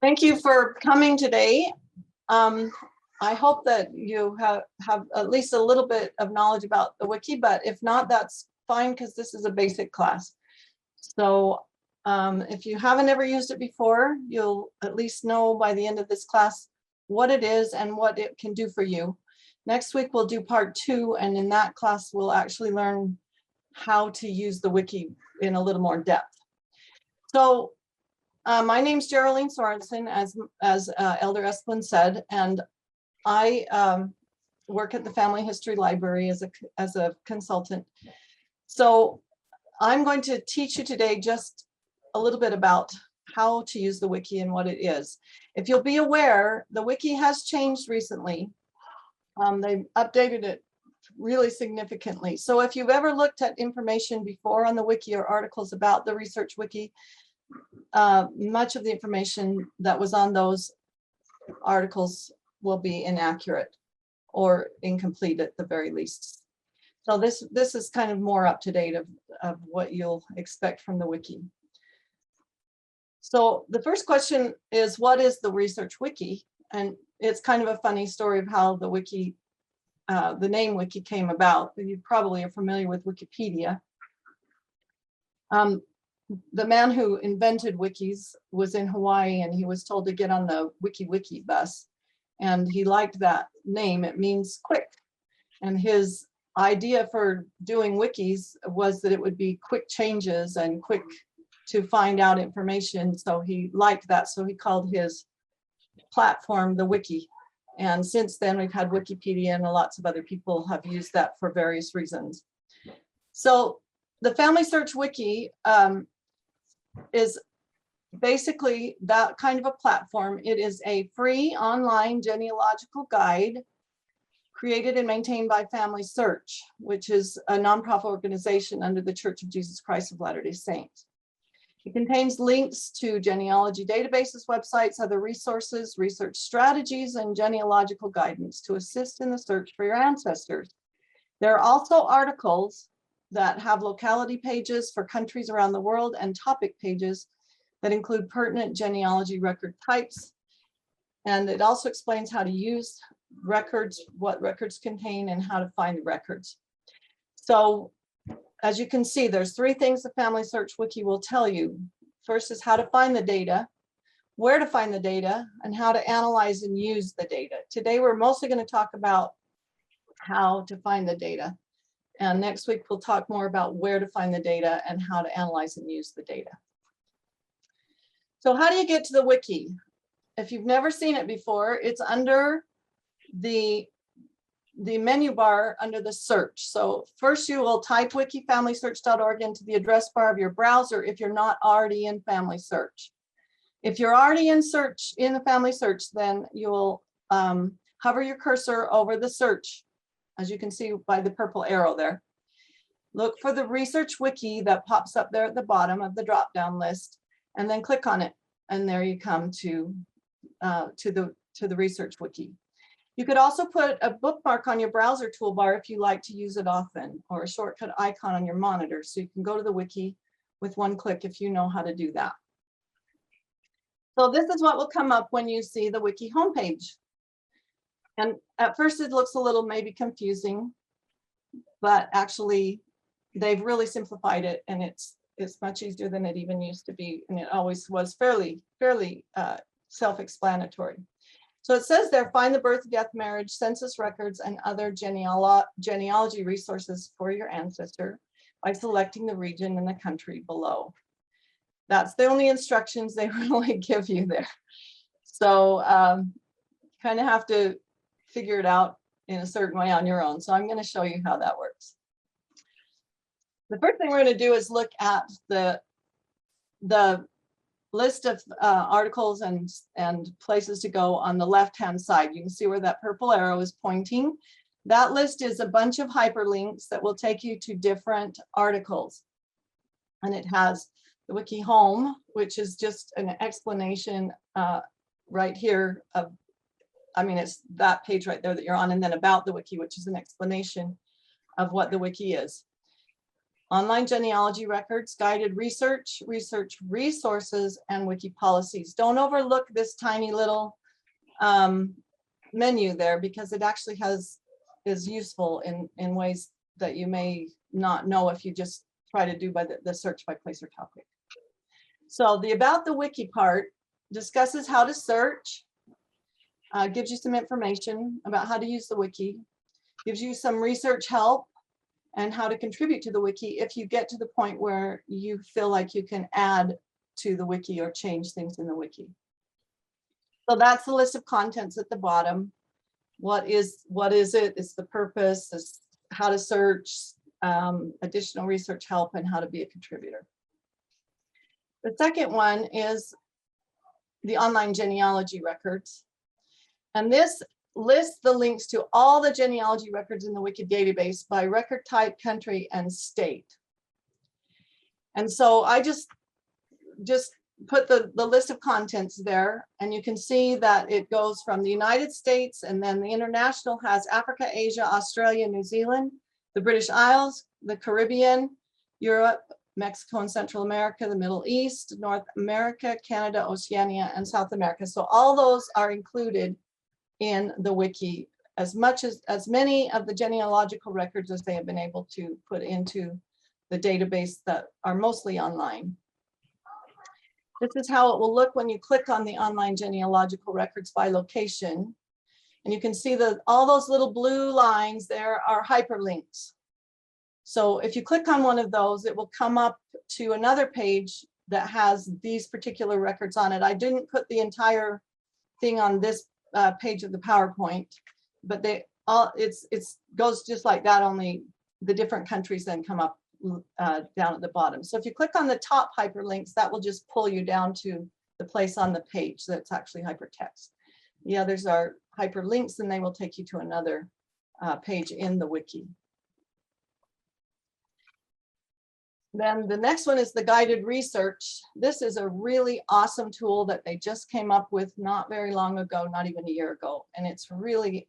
Thank you for coming today. I hope that you have at least a little bit of knowledge about the wiki, but if not, that's fine because this is a basic class. So if you haven't ever used it before, you'll at least know by the end of this class what it is and what it can do for you. Next week, we'll do part 2, and in that class, we'll actually learn how to use the wiki in a little more depth. So my name's Jerroleen Sorensen, as Elder Esplin said, and I work at the Family History Library as a consultant. So I'm going to teach you today just a little bit about how to use the wiki and what it is. If you'll be aware, the wiki has changed recently. They updated it really significantly. So if you've ever looked at information before on the wiki or articles about the research wiki, much of the information that was on those articles will be inaccurate or incomplete at the very least. So this is kind of more up to date of what you'll expect from the wiki. So the first question is, what is the research wiki? And it's kind of a funny story of how the wiki, the name wiki came about. You probably are familiar with Wikipedia. The man who invented wikis was in Hawaii, and he was told to get on the Wiki bus. And he liked that name. It means quick. And his idea for doing wikis was that it would be quick changes and quick to find out information. So he liked that. So he called his platform the Wiki. And since then, we've had Wikipedia, and lots of other people have used that for various reasons. So the Family Search Wiki is basically that kind of a platform. It is a free online genealogical guide created and maintained by Family Search, which is a nonprofit organization under the Church of Jesus Christ of Latter-day Saints. It contains links to genealogy databases, websites, other resources, research strategies, and genealogical guidance to assist in the search for your ancestors. There are also articles that have locality pages for countries around the world and topic pages that include pertinent genealogy record types. And it also explains how to use records, what records contain, and how to find the records. So as you can see, there's 3 things the Family Search Wiki will tell you. First is how to find the data, where to find the data, and how to analyze and use the data. Today, we're mostly going to talk about how to find the data. And next week, we'll talk more about where to find the data and how to analyze and use the data. So how do you get to the wiki? If you've never seen it before, it's under the menu bar under the search. So first you will type wikifamilysearch.org into the address bar of your browser if you're not already in Family Search. If you're already in the Family Search, then you'll hover your cursor over the search, as you can see by the purple arrow there. Look for the research wiki that pops up there at the bottom of the drop-down list, and then click on it. And there you come to the research wiki. You could also put a bookmark on your browser toolbar if you like to use it often, or a shortcut icon on your monitor, so you can go to the wiki with one click if you know how to do that. So this is what will come up when you see the wiki homepage. And at first it looks a little maybe confusing, but actually they've really simplified it, and it's much easier than it even used to be, and it always was fairly self-explanatory. So it says there, find the birth, death, marriage, census records, and other genealogy resources for your ancestor by selecting the region and the country below. That's the only instructions they really give you there. So kind of have to figure it out in a certain way on your own. So I'm going to show you how that works. The first thing we're going to do is look at the list of articles and places to go on the left-hand side. You can see where that purple arrow is pointing. That list is a bunch of hyperlinks that will take you to different articles. And it has the wiki home, which is just an explanation right here of, it's that page right there that you're on, and then about the wiki, which is an explanation of what the wiki is. online genealogy records, guided research, research resources, and wiki policies. Don't overlook this tiny little menu there, because it actually is useful in ways that you may not know if you just try to do by the search by place or topic. So the about the wiki part discusses how to search, gives you some information about how to use the wiki, gives you some research help and how to contribute to the wiki if you get to the point where you feel like you can add to the wiki or change things in the wiki. So that's the list of contents at the bottom. What is it? It's the purpose, it's how to search, additional research help, and how to be a contributor. The second one is the online genealogy records. And this lists the links to all the genealogy records in the Wiki database by record type, country, and state. And so I just put the list of contents there, and you can see that it goes from the United States, and then the international has Africa, Asia, Australia, New Zealand, the British Isles, the Caribbean, Europe, Mexico and Central America, the Middle East, North America, Canada, Oceania, and South America. So all those are included in the wiki, as many of the genealogical records as they have been able to put into the database that are mostly online. This is how it will look when you click on the online genealogical records by location. And you can see that all those little blue lines there are hyperlinks. So if you click on one of those, it will come up to another page that has these particular records on it. I didn't put the entire thing on this page of the PowerPoint, but it goes just like that, only the different countries then come up down at the bottom. So if you click on the top hyperlinks, that will just pull you down to the place on the page that's actually hypertext. The others are hyperlinks, and they will take you to another page in the wiki. Then the next one is the guided research. This is a really awesome tool that they just came up with not very long ago, not even a year ago. And it's really,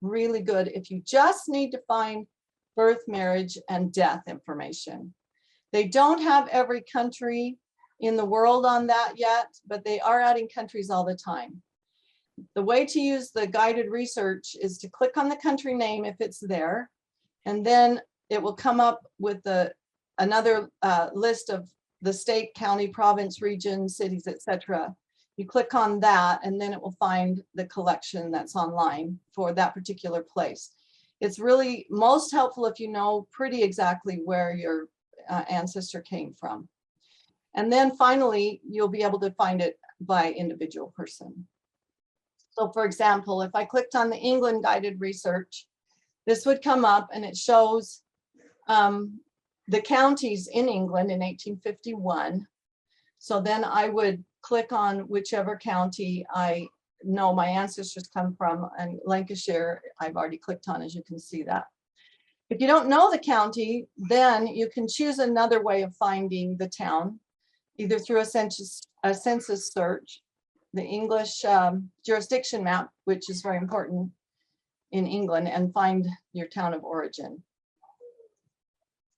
really good if you just need to find birth, marriage, and death information. They don't have every country in the world on that yet, but they are adding countries all the time. The way to use the guided research is to click on the country name if it's there, and then it will come up with another list of the state, county, province, region, cities, etc. You click on that, and then it will find the collection that's online for that particular place. It's really most helpful if you know pretty exactly where your ancestor came from. And then finally, you'll be able to find it by individual person. So for example, if I clicked on the England guided research, this would come up and it shows the counties in England in 1851. So then I would click on whichever county I know my ancestors come from, and Lancashire I've already clicked on, as you can see that. If you don't know the county, then you can choose another way of finding the town, either through a census search, the English jurisdiction map, which is very important in England, and find your town of origin.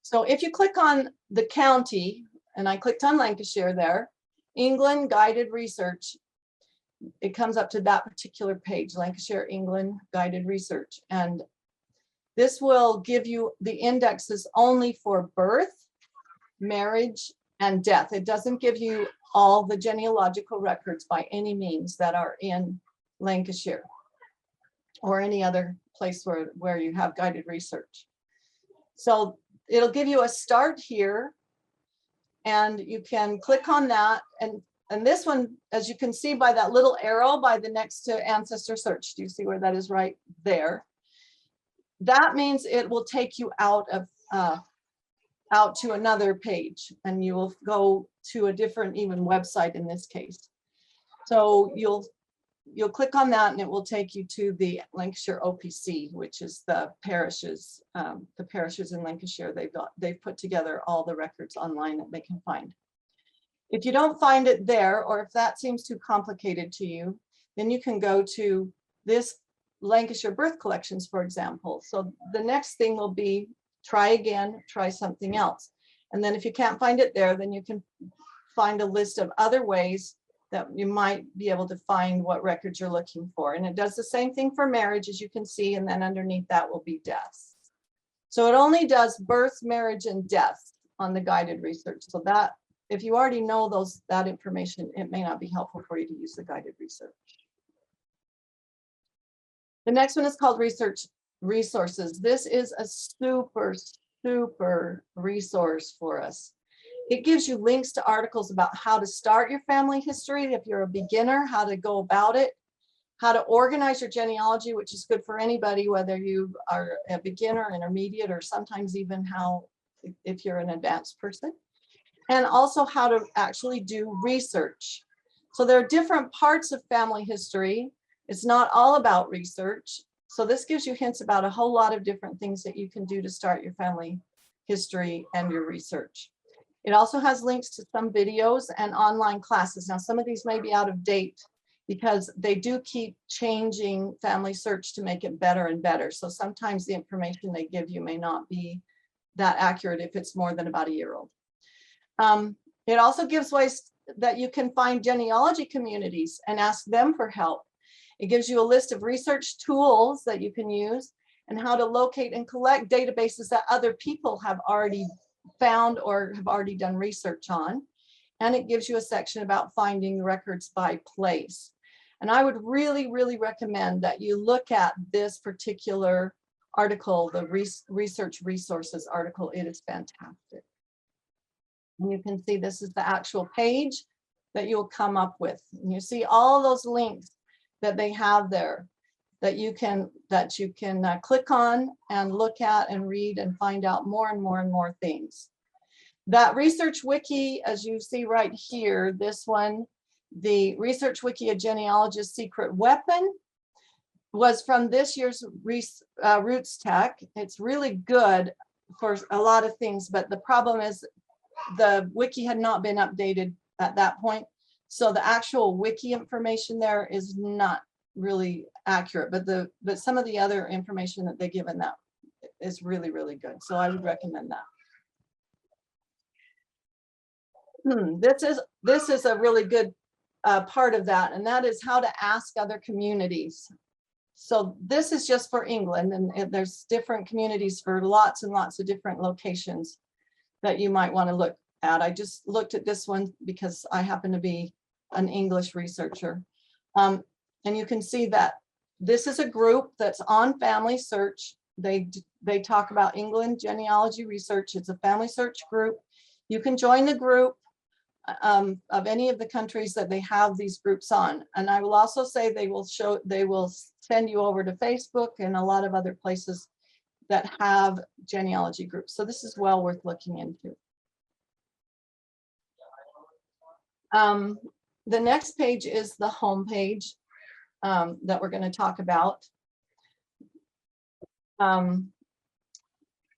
So if you click on the county, and I clicked on Lancashire there, England guided research, it comes up to that particular page, Lancashire, England guided research. And this will give you the indexes only for birth, marriage, and death. It doesn't give you all the genealogical records by any means that are in Lancashire or any other place where you have guided research. So it'll give you a start here, and you can click on that. And this one, as you can see by that little arrow by the next to ancestor search, do you see where that is right there? That means it will take you out to another page, and you will go to a different even website in this case. So you'll click on that, and it will take you to the Lancashire OPC, which is the parishes in Lancashire. They've put together all the records online that they can find. If you don't find it there, or if that seems too complicated to you, then you can go to this Lancashire birth collections, for example. So the next thing will be try again, try something else. And then if you can't find it there, then you can find a list of other ways that you might be able to find what records you're looking for. And it does the same thing for marriage, as you can see, and then underneath that will be deaths. So it only does birth, marriage, and death on the guided research. So that, if you already know that information, it may not be helpful for you to use the guided research. The next one is called research resources. This is a super resource for us. It gives you links to articles about how to start your family history if you're a beginner, how to go about it, how to organize your genealogy, which is good for anybody, whether you are a beginner, intermediate, or sometimes even if you're an advanced person, and also how to actually do research. So there are different parts of family history. It's not all about research. So this gives you hints about a whole lot of different things that you can do to start your family history and your research. It also has links to some videos and online classes. Now, some of these may be out of date because they do keep changing family search to make it better and better. So sometimes the information they give you may not be that accurate if it's more than about a year old. It also gives ways that you can find genealogy communities and ask them for help. It gives you a list of research tools that you can use and how to locate and collect databases that other people have already found or have already done research on. And it gives you a section about finding records by place. And I would really, really recommend that you look at this particular article, the research resources article. It is fantastic. And you can see this is the actual page that you'll come up with. And you see all those links that they have there that you can click on and look at and read and find out more and more and more things. That research wiki, as you see right here, this one, the research wiki, a genealogist's secret weapon, was from this year's Roots Tech. It's really good for a lot of things, but the problem is the wiki had not been updated at that point. So the actual wiki information there is not really accurate, but some of the other information that they give in that is really, really good. So I would recommend that. This is a really good part of that, and that is how to ask other communities. So this is just for England, and there's different communities for lots and lots of different locations that you might want to look at. I just looked at this one because I happen to be an English researcher. And you can see that this is a group that's on family search. They talk about England genealogy research. It's a family search group. You can join the group of any of the countries that they have these groups on. And I will also say they will send you over to Facebook and a lot of other places that have genealogy groups. So this is well worth looking into. The next page is the home page that we're going to talk about.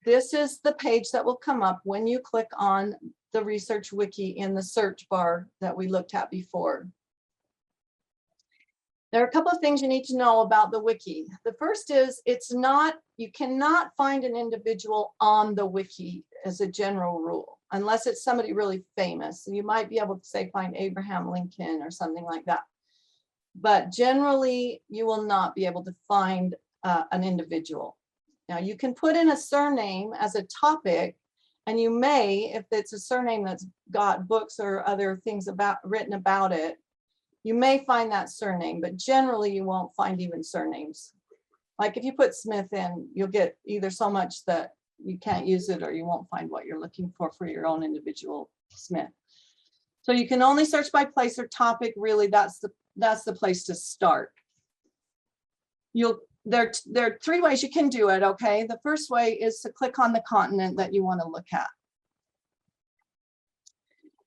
This is the page that will come up when you click on the research wiki in the search bar that we looked at before. There are a couple of things you need to know about the wiki. The first is you cannot find an individual on the wiki as a general rule, unless it's somebody really famous. You might be able to say find Abraham Lincoln or something like that. But generally, you will not be able to find an individual. Now, you can put in a surname as a topic, and you may, if it's a surname that's got books or other things written about it, you may find that surname, but generally you won't find even surnames. Like if you put Smith in, you'll get either so much that you can't use it, or you won't find what you're looking for your own individual Smith. So you can only search by place or topic. Really, that's the place to start. There are three ways you can do it, okay? The first way is to click on the continent that you want to look at.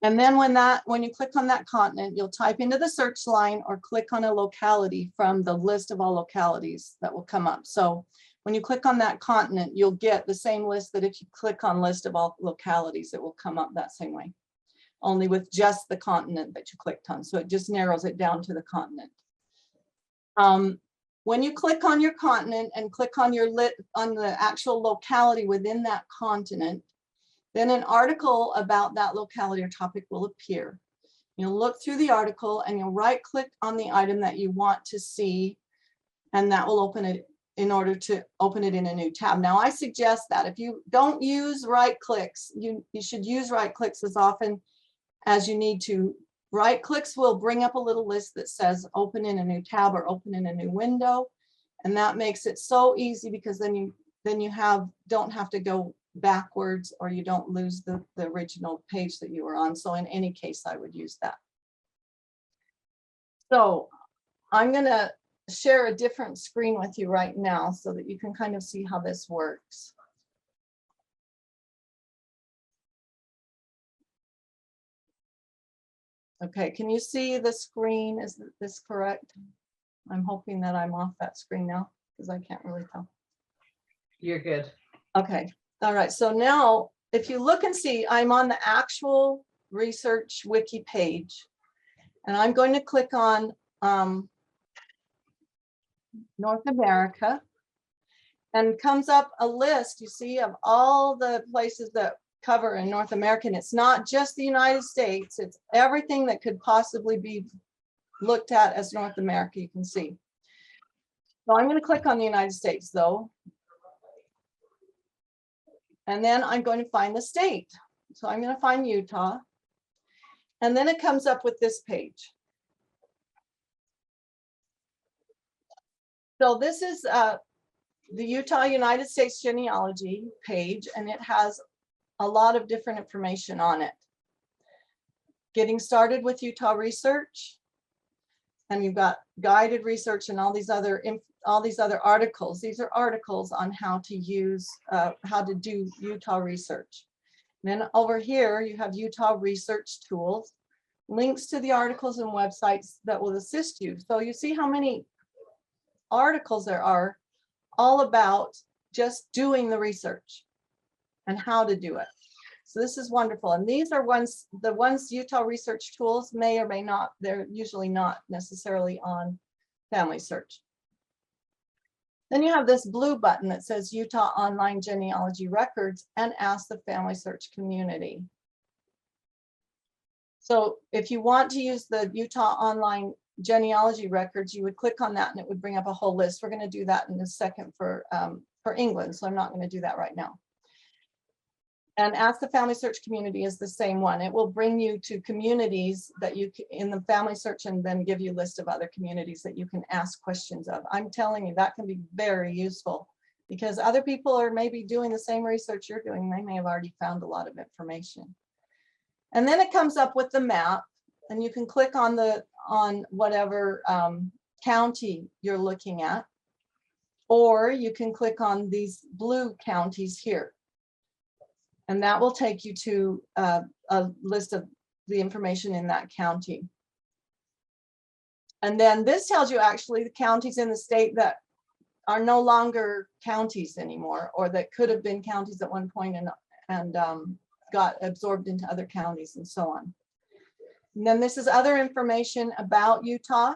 And then when you click on that continent, you'll type into the search line or click on a locality from the list of all localities that will come up. So when you click on that continent, you'll get the same list that if you click on list of all localities, it will come up that same way, only with just the continent that you clicked on. So it just narrows it down to the continent. when you click on your continent and click on on the actual locality within that continent, then an article about that locality or topic will appear. You'll look through the article and you'll right click on the item that you want to see, and that will open it in order to open it in a new tab. Now, I suggest that if you don't use right clicks, you should use right clicks as often as you need to. Right clicks will bring up a little list that says open in a new tab or open in a new window. And that makes it so easy, because then you don't have to go backwards, or you don't lose the original page that you were on. So in any case, I would use that. So I'm going to share a different screen with you right now so that you can kind of see how this works. Okay, can you see the screen? Is this correct? I'm hoping that I'm off that screen now, because I can't really tell. You're good. Okay, all right. So now if you look and see, I'm on the actual research wiki page, and I'm going to click on North America, and comes up a list, you see, of all the places that cover in North America. And it's not just the United States, it's everything that could possibly be looked at as North America, you can see. So I'm going to click on the United States though. And then I'm going to find the state. So I'm going to find Utah. And then it comes up with this page. So this is the Utah United States genealogy page, and it has a lot of different information on it. Getting started with Utah research, and you've got guided research and all these other articles. These are articles on how to use, how to do Utah research. And then over here, you have Utah research tools, links to the articles and websites that will assist you. So you see how many articles there are all about just doing the research and how to do it. So this is wonderful. And these are the ones Utah research tools may or may not, they're usually not necessarily on Family Search. Then you have this blue button that says Utah Online Genealogy Records, and Ask the Family Search Community. So if you want to use the Utah Online Genealogy Records, you would click on that and it would bring up a whole list. We're going to do that in a second for England, so I'm not going to do that right now. And Ask the Family Search Community is the same one. It will bring you to communities that you can, in the Family Search, and then give you a list of other communities that you can ask questions of. I'm telling you, that can be very useful, because other people are maybe doing the same research you're doing. They may have already found a lot of information. And then it comes up with the map, and you can click on whatever county you're looking at, or you can click on these blue counties here. And that will take you to a list of the information in that county. And then this tells you actually the counties in the state that are no longer counties anymore, or that could have been counties at one point and got absorbed into other counties and so on. And then this is other information about Utah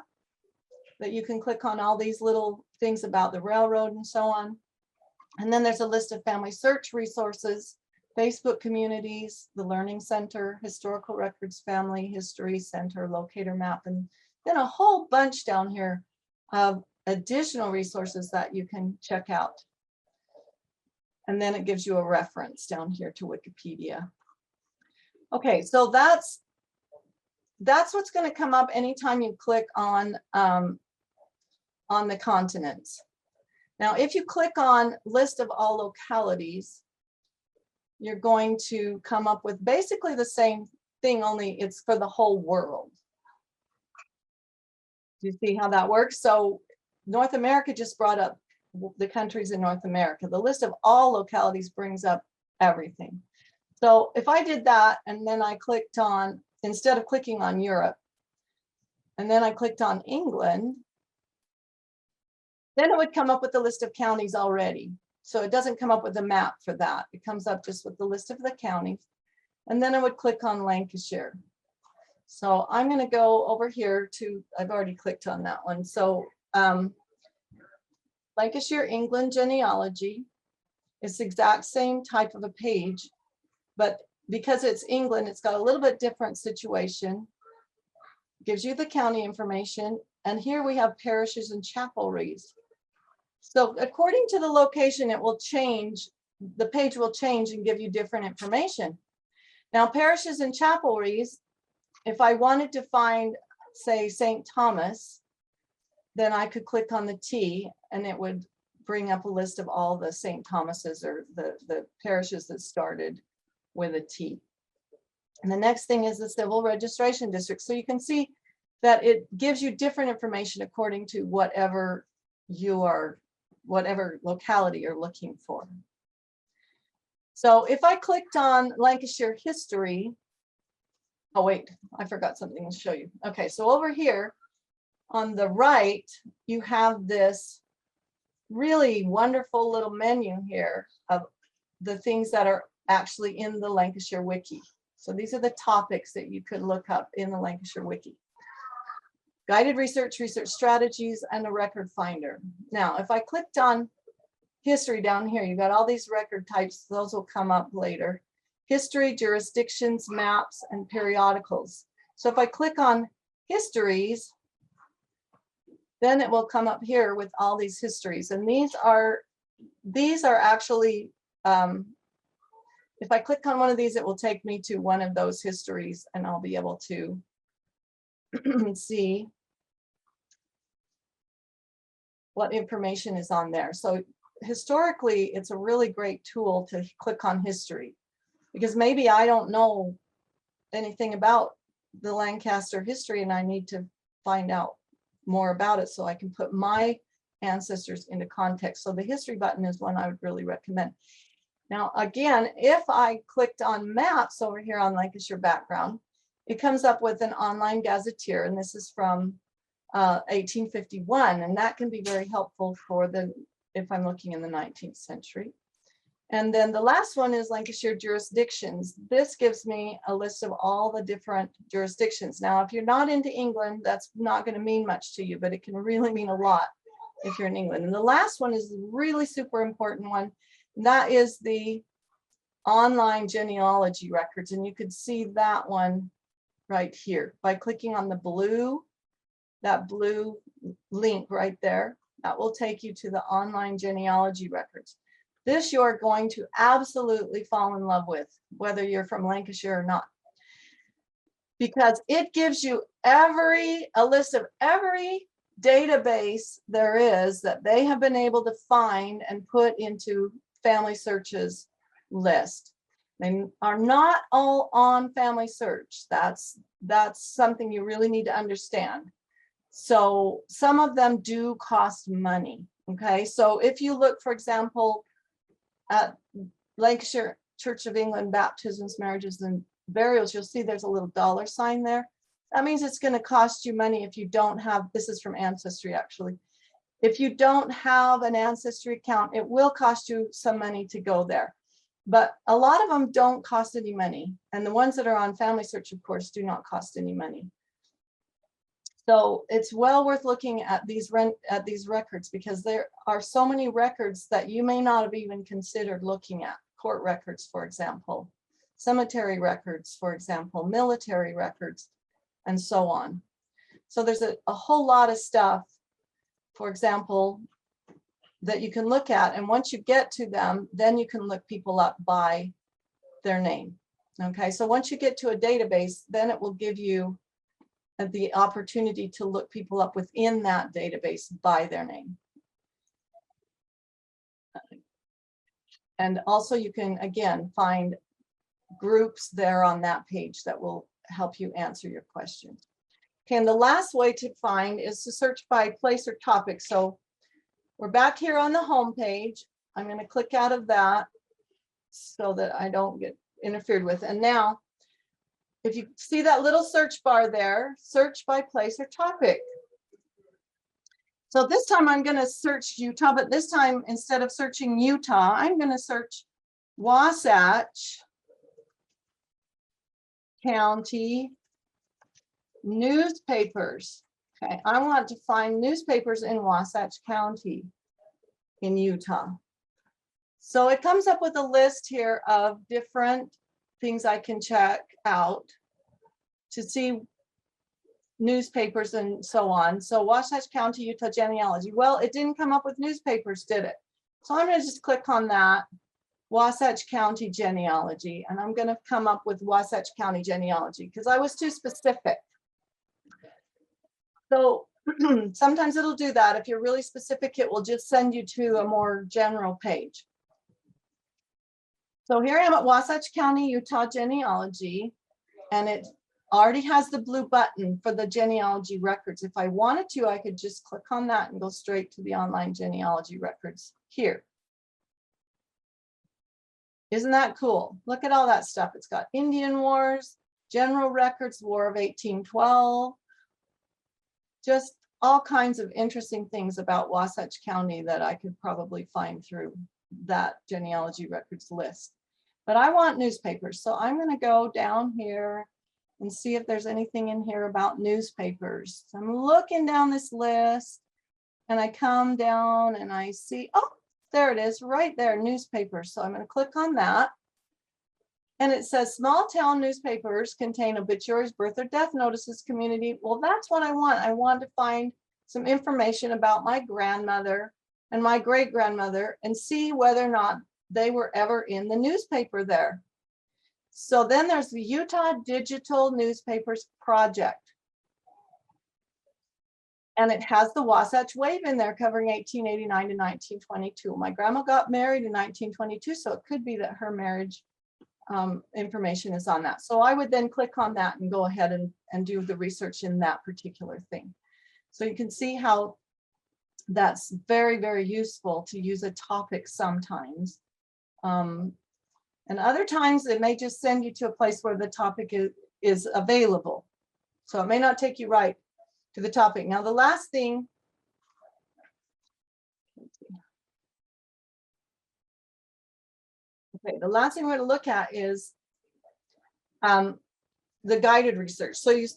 that you can click on, all these little things about the railroad and so on. And then there's a list of Family Search resources, Facebook communities, the Learning Center, Historical Records Family History Center, Locator Map, and then a whole bunch down here of additional resources that you can check out. And then it gives you a reference down here to Wikipedia. Okay, so that's what's going to come up anytime you click on the continents. Now, if you click on List of All Localities, you're going to come up with basically the same thing, only it's for the whole world. Do you see how that works? So North America just brought up the countries in North America. The list of all localities brings up everything. So if I did that, and then I clicked on, instead of clicking on Europe, and then I clicked on England, then it would come up with the list of counties already. So it doesn't come up with a map for that. It comes up just with the list of the counties. And then I would click on Lancashire. So I'm going to go over here to, I've already clicked on that one. So Lancashire, England genealogy. It's the exact same type of a page, but because it's England, it's got a little bit different situation. Gives you the county information. And here we have parishes and chapelries. So according to the location, it will change. The page will change and give you different information. Now, parishes and chapelries, if I wanted to find, say, St. Thomas, then I could click on the T and it would bring up a list of all the St. Thomases or the parishes that started with a T. And the next thing is the civil registration district. So you can see that it gives you different information according to whatever locality you're looking for. So if I clicked on Lancashire history, oh wait, I forgot something to show you. Okay, so over here on the right, you have this really wonderful little menu here of the things that are actually in the Lancashire Wiki. So these are the topics that you could look up in the Lancashire Wiki. Guided research, research strategies, and a record finder. Now, if I clicked on history down here, you got all these record types. Those will come up later. History, jurisdictions, maps, and periodicals. So if I click on histories, then it will come up here with all these histories. And these are actually, if I click on one of these, it will take me to one of those histories and I'll be able to see what information is on there. So historically, it's a really great tool to click on history, because maybe I don't know anything about the Lancaster history and I need to find out more about it so I can put my ancestors into context. So the history button is one I would really recommend. Now, again, if I clicked on maps over here on Lancashire background, it comes up with an online gazetteer, and this is from 1851, and that can be very helpful for if I'm looking in the 19th century. And then the last one is Lancashire jurisdictions. This gives me a list of all the different jurisdictions. Now, if you're not into England, that's not going to mean much to you, but it can really mean a lot if you're in England. And the last one is a really super important one. And that is the online genealogy records. And you could see that one right here by clicking on that blue link right there. That will take you to the online genealogy records. This you're going to absolutely fall in love with, whether you're from Lancashire or not, because it gives you a list of every database there is that they have been able to find and put into Family Search's list. They are not all on Family Search. That's something you really need to understand. So some of them do cost money. Okay, so if you look, for example, at Lancashire Church of England baptisms, marriages, and burials, you'll see there's a little $sign there. That means it's going to cost you money if you don't have, this is from Ancestry actually. If you don't have an Ancestry account, it will cost you some money to go there. But a lot of them don't cost any money. And the ones that are on Family Search, of course, do not cost any money. So it's well worth looking at these records, because there are so many records that you may not have even considered looking at. Court records, for example, cemetery records, for example, military records, and so on. So there's a whole lot of stuff, for example, that you can look at. And once you get to them, then you can look people up by their name. Okay, so once you get to a database, then it will give you the opportunity to look people up within that database by their name. And also you can, again, find groups there on that page that will help you answer your questions. Okay, and the last way to find is to search by place or topic. So we're back here on the home page. I'm going to click out of that so that I don't get interfered with. And now, if you see that little search bar there, search by place or topic. So this time I'm going to search Utah, but this time instead of searching Utah, I'm going to search Wasatch County newspapers. Okay, I want to find newspapers in Wasatch County. in Utah. So it comes up with a list here of different things I can check out to see newspapers and so on. So Wasatch County, Utah genealogy. Well, it didn't come up with newspapers, did it? So I'm going to just click on that, Wasatch County genealogy, and I'm going to come up with Wasatch County genealogy because I was too specific. So sometimes it'll do that. If you're really specific, it will just send you to a more general page. So here I am at Wasatch County, Utah genealogy, and it already has the blue button for the genealogy records. If I wanted to, I could just click on that and go straight to the online genealogy records here. Isn't that cool? Look at all that stuff. It's got Indian Wars, General Records, War of 1812, just all kinds of interesting things about Wasatch County that I could probably find through that genealogy records list. But I want newspapers, so I'm going to go down here and see if there's anything in here about newspapers. So I'm looking down this list and I come down and I see, oh, there it is right there, newspapers. So I'm going to click on that. And it says small town newspapers contain obituaries, birth or death notices, community. Well, that's what I want. I want to find some information about my grandmother and my great grandmother and see whether or not they were ever in the newspaper there. So then there's the Utah Digital Newspapers Project. And it has the Wasatch Wave in there covering 1889 to 1922. My grandma got married in 1922, so it could be that her marriage information is on that. So I would then click on that and go ahead and do the research in that particular thing. So you can see how that's very, very useful to use a topic sometimes. And other times it may just send you to a place where the topic is available. So it may not take you right to the topic. Now, the last thing, okay, the last thing we're going to look at is the guided research. So you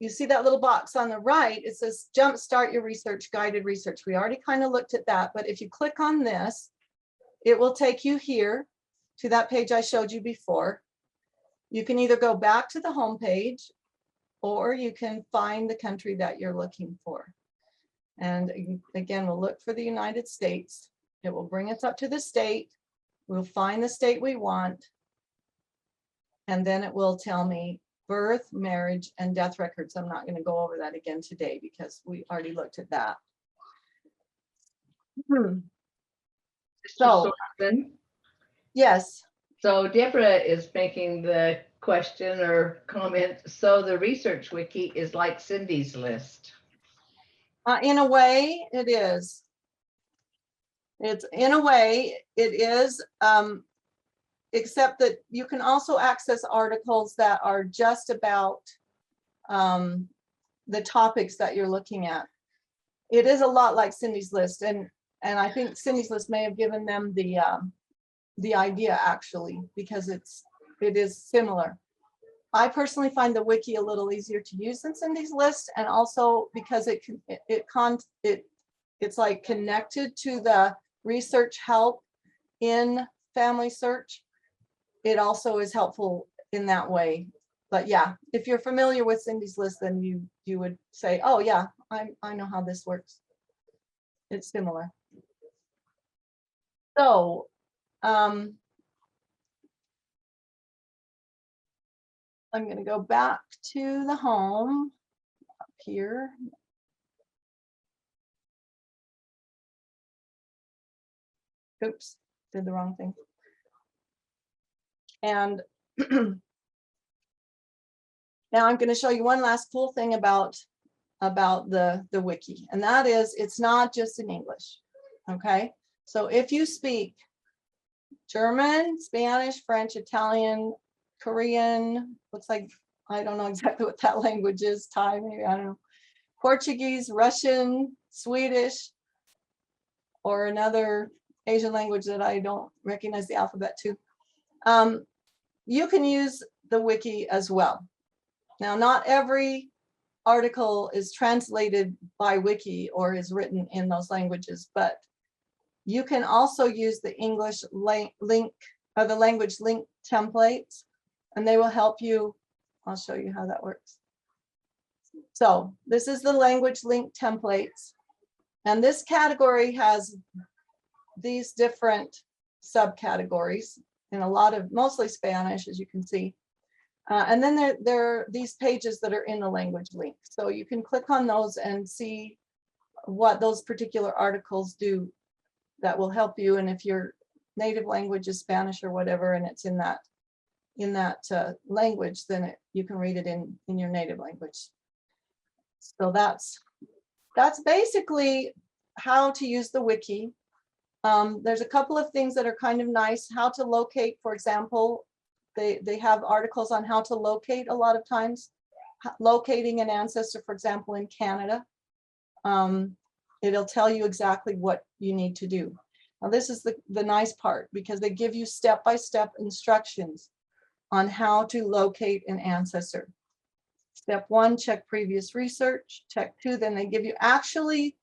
see that little box on the right, it says jumpstart your research, guided research. We already kind of looked at that, but if you click on this, it will take you here to that page I showed you before. You can either go back to the home page or you can find the country that you're looking for. And again, we'll look for the United States. It will bring us up to the state. We'll find the state we want. And then it will tell me birth, marriage, and death records. I'm not going to go over that again today because we already looked at that. So, Sorensen. yes. So Deborah is making the question or comment. So the research wiki is like Cindy's list. In a way, it is. It's in a way, it is, except that you can also access articles that are just about the topics that you're looking at. It is a lot like Cindy's list, and I think Cindy's list may have given them the idea actually, because it is similar. I personally find the wiki a little easier to use than Cindy's list, and also because it's like connected to the research help in Family Search. It also is helpful in that way. But yeah, if you're familiar with Cindy's list, then you would say, oh yeah, I know how this works. It's similar. So I'm going to go back to the home up here. Oops, did the wrong thing. And now I'm going to show you one last cool thing about the wiki, and that is it's not just in English. Okay, so if you speak German, Spanish, French, Italian, Korean, looks like, I don't know exactly what that language is, Thai maybe, I don't know, Portuguese, Russian, Swedish, or another Asian language that I don't recognize the alphabet to, you can use the wiki as well. Now, not every article is translated by wiki or is written in those languages, but You can also use the English link or the language link templates, and they will help you. I'll show you how that works. So this is the language link templates. And this category has these different subcategories in a lot of, mostly Spanish, as you can see. And then there are these pages that are in the language link. So you can click on those and see what those particular articles do that will help you. And if your native language is Spanish or whatever, and it's in that language, then you can read it in your native language. So that's basically how to use the wiki. There's a couple of things that are kind of nice. How to locate, for example, they have articles on how to locate a lot of times. Locating an ancestor, for example, in Canada. It'll tell you exactly what you need to do. Now this is the nice part, because they give you step-by-step instructions on how to locate an ancestor. Step 1, check previous research. Step 2, then they give you actually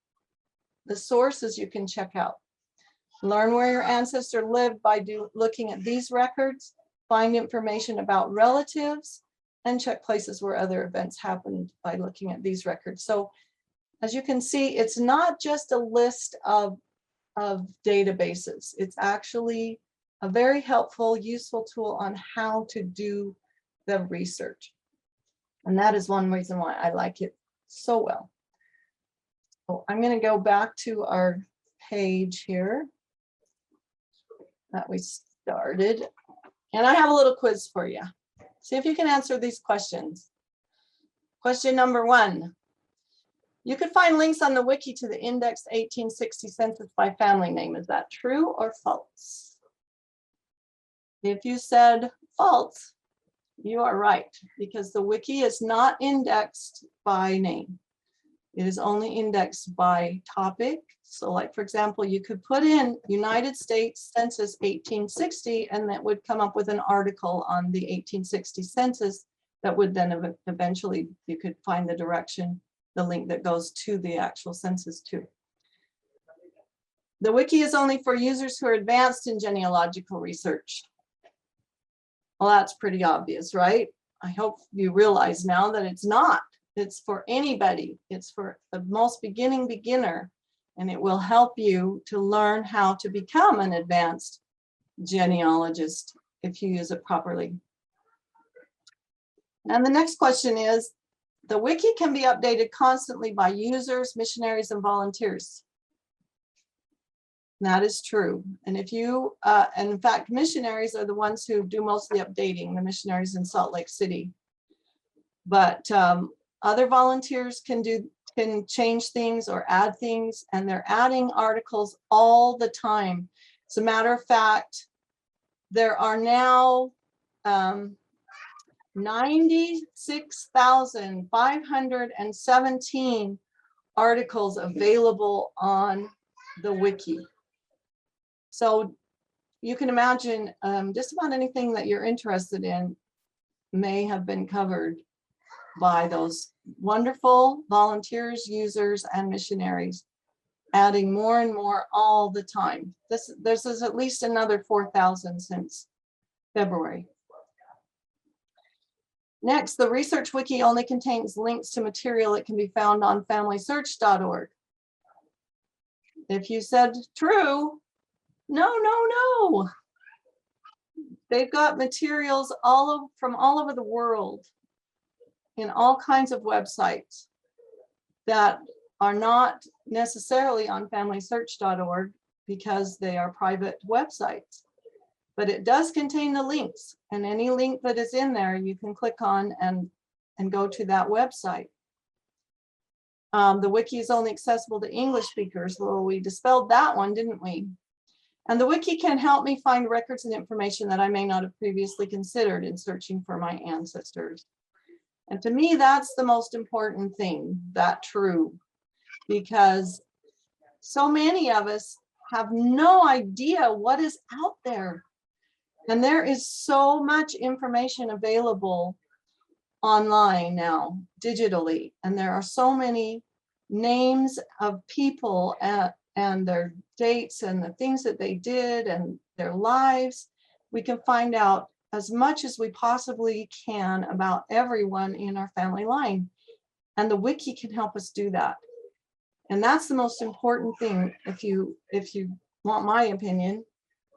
the sources you can check out. Learn where your ancestor lived by looking at these records. Find information about relatives, and check places where other events happened by looking at these records. So as you can see, it's not just a list of databases. It's actually a very helpful, useful tool on how to do the research. And that is one reason why I like it so well. So I'm going to go back to our page here that we started. And I have a little quiz for you. See if you can answer these questions. Question number 1. You could find links on the wiki to the indexed 1860 census by family name. Is that true or false? If you said false, you are right, because the wiki is not indexed by name. It is only indexed by topic. So like, for example, you could put in United States Census 1860, and that would come up with an article on the 1860 census that would then eventually, you could find the direction, the link that goes to the actual census too. The wiki is only for users who are advanced in genealogical research. Well, that's pretty obvious, right? I hope you realize now that it's not. It's for anybody. It's for the most beginner, and it will help you to learn how to become an advanced genealogist if you use it properly. And the next question is, the wiki can be updated constantly by users, missionaries, and volunteers. That is true. And if you, and in fact, missionaries are the ones who do most of the updating, the missionaries in Salt Lake City. But other volunteers can change things or add things, and they're adding articles all the time. As a matter of fact, there are now 96,517 articles available on the wiki. So you can imagine just about anything that you're interested in may have been covered by those wonderful volunteers, users, and missionaries, adding more and more all the time. This is at least another 4,000 since February. Next, the Research Wiki only contains links to material that can be found on FamilySearch.org. If you said true, no. They've got materials from all over the world in all kinds of websites that are not necessarily on FamilySearch.org because they are private websites. But it does contain the links, and any link that is in there you can click on and go to that website. The wiki is only accessible to English speakers. Well, we dispelled that one, didn't we? And the wiki can help me find records and information that I may not have previously considered in searching for my ancestors. And to me, that's the most important thing, that true, because so many of us have no idea what is out there. And there is so much information available online now, digitally, and there are so many names of people and their dates and the things that they did and their lives. We can find out as much as we possibly can about everyone in our family line. And the wiki can help us do that. And that's the most important thing, if you want my opinion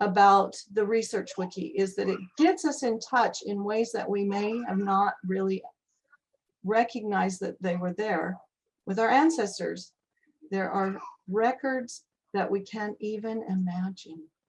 about the research wiki, is that it gets us in touch in ways that we may have not really recognized that they were there with our ancestors. There are records that we can't even imagine.